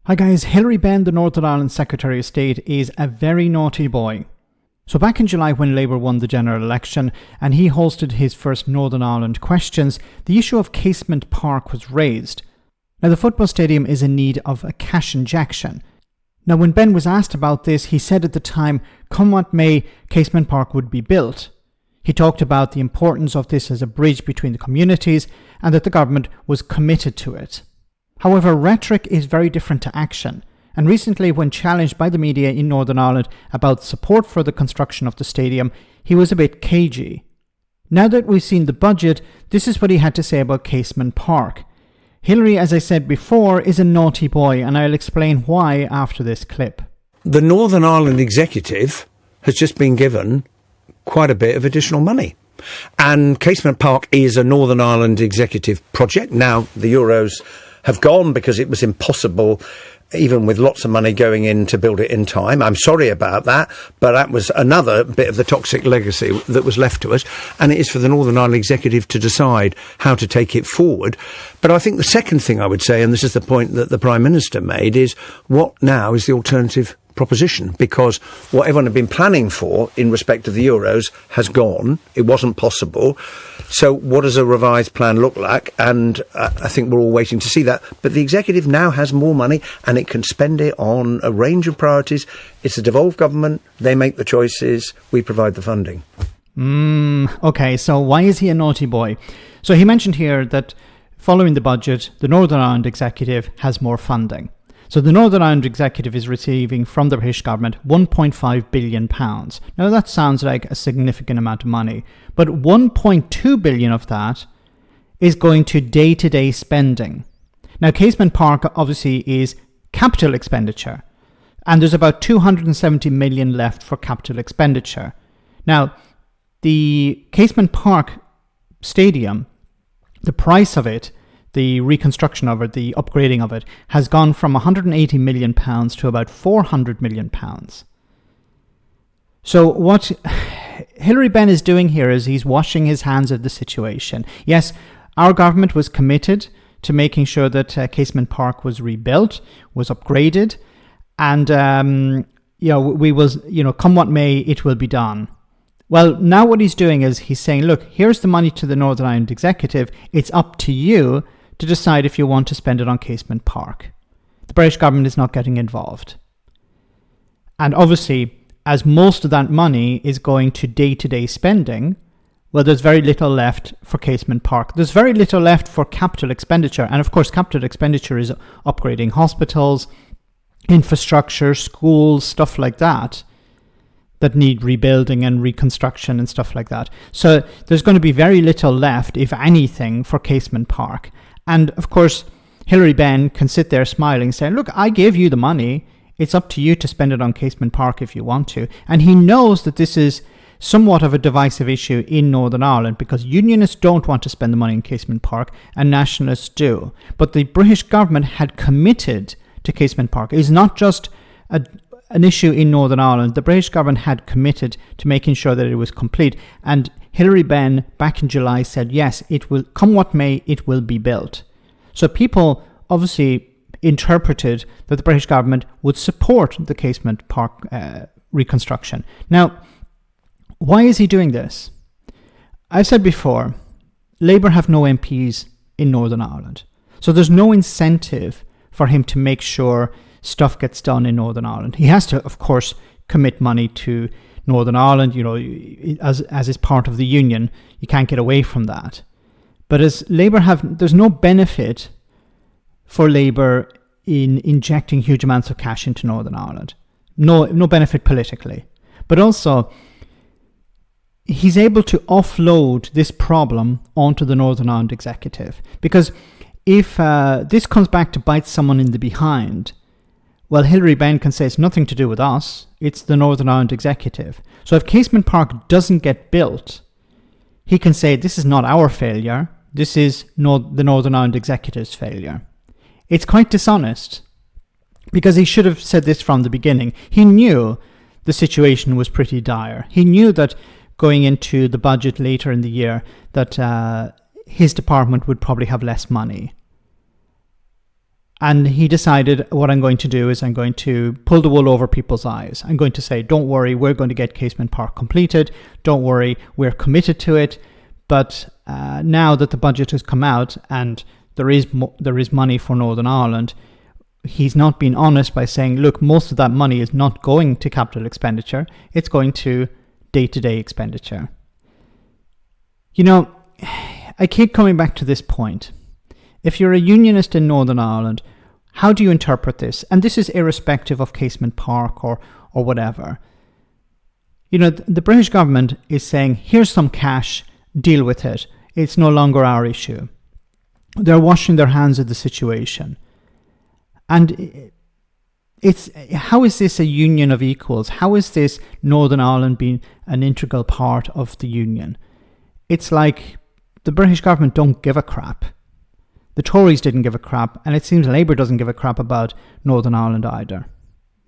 Hi guys, Hilary Benn, the Northern Ireland Secretary of State, is a very naughty boy. So back in July when Labour won the general election and he hosted his first Northern Ireland questions, the issue of Casement Park was raised. Now the football stadium is in need of a cash injection. Now when Benn was asked about this, he said at the time, come what may, Casement Park would be built. He talked about the importance of this as a bridge between the communities and that the government was committed to it. However, rhetoric is very different to action, and recently when challenged by the media in Northern Ireland about support for the construction of the stadium, he was a bit cagey. Now that we've seen the budget, this is what he had to say about Casement Park. Hilary, as I said before, is a naughty boy, and I'll explain why after this clip. The Northern Ireland Executive has just been given quite a bit of additional money. And Casement Park is a Northern Ireland Executive project. Now, the Euros have gone because it was impossible, even with lots of money going in, to build it in time. I'm sorry about that, but that was another bit of the toxic legacy that was left to us, and it is for the Northern Ireland Executive to decide how to take it forward. But I think the second thing I would say, and this is the point that the Prime Minister made, is what now is the alternative proposition, because what everyone had been planning for in respect of the Euros has gone. It wasn't possible. So what does a revised plan look like? And I think we're all waiting to see that. But the executive now has more money and it can spend it on a range of priorities. It's a devolved government. They make the choices. We provide the funding. Okay, so why is he a naughty boy? So he mentioned here that following the budget, the Northern Ireland Executive has more funding. So the Northern Ireland Executive is receiving from the British government £1.5 billion. Now that sounds like a significant amount of money, but 1.2 billion of that is going to day-to-day spending. Now Casement Park obviously is capital expenditure, and there's about 270 million left for capital expenditure. Now the Casement Park stadium, the price of it, the reconstruction of it, the upgrading of it, has gone from £180 million to about £400 million. So what Hilary Benn is doing here is he's washing his hands of the situation. Yes, our government was committed to making sure that Casement Park was rebuilt, was upgraded, and we will, come what may, it will be done. Well, now what he's doing is he's saying, look, here's the money to the Northern Ireland Executive. It's up to you to decide if you want to spend it on Casement Park. The British government is not getting involved. And obviously, as most of that money is going to day-to-day spending, well, there's very little left for Casement Park. There's very little left for capital expenditure. And of course, capital expenditure is upgrading hospitals, infrastructure, schools, stuff like that need rebuilding and reconstruction and stuff like that. So there's going to be very little left, if anything, for Casement Park. And of course, Hilary Benn can sit there smiling, saying, look, I gave you the money. It's up to you to spend it on Casement Park if you want to. And he knows that this is somewhat of a divisive issue in Northern Ireland because unionists don't want to spend the money in Casement Park and nationalists do. But the British government had committed to Casement Park. It's not just an issue in Northern Ireland. The British government had committed to making sure that it was complete. And Hilary Benn back in July said, yes, it will, come what may, it will be built. So people obviously interpreted that the British government would support the Casement Park reconstruction. Now, why is he doing this? I've said before, Labour have no MPs in Northern Ireland. So there's no incentive for him to make sure stuff gets done in Northern Ireland. He has to, of course, commit money to Northern Ireland, as is part of the union. You can't get away from that. But as Labour there's no benefit for Labour in injecting huge amounts of cash into Northern Ireland. No benefit politically. But also, he's able to offload this problem onto the Northern Ireland Executive. Because if this comes back to bite someone in the behind, well, Hilary Benn can say it's nothing to do with us. It's the Northern Ireland Executive. So if Casement Park doesn't get built, he can say this is not our failure. This is the Northern Ireland Executive's failure. It's quite dishonest because he should have said this from the beginning. He knew the situation was pretty dire. He knew that going into the budget later in the year that his department would probably have less money. And he decided, what I'm going to do is I'm going to pull the wool over people's eyes. I'm going to say, don't worry, we're going to get Casement Park completed. Don't worry, we're committed to it. But now that the budget has come out and there is money for Northern Ireland, he's not been honest by saying, look, most of that money is not going to capital expenditure. It's going to day-to-day expenditure. You know, I keep coming back to this point. If you're a unionist in Northern Ireland, how do you interpret this? And this is irrespective of Casement Park or whatever. You know, the British government is saying, here's some cash, deal with it. It's no longer our issue. They're washing their hands of the situation. And how is this a union of equals? How is this Northern Ireland being an integral part of the union? It's like the British government don't give a crap. The Tories didn't give a crap, and it seems Labour doesn't give a crap about Northern Ireland either.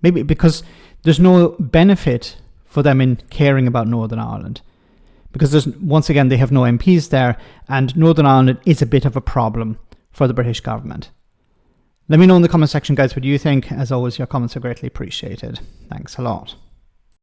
Maybe because there's no benefit for them in caring about Northern Ireland. Because once again, they have no MPs there, and Northern Ireland is a bit of a problem for the British government. Let me know in the comment section, guys, what you think. As always, your comments are greatly appreciated. Thanks a lot.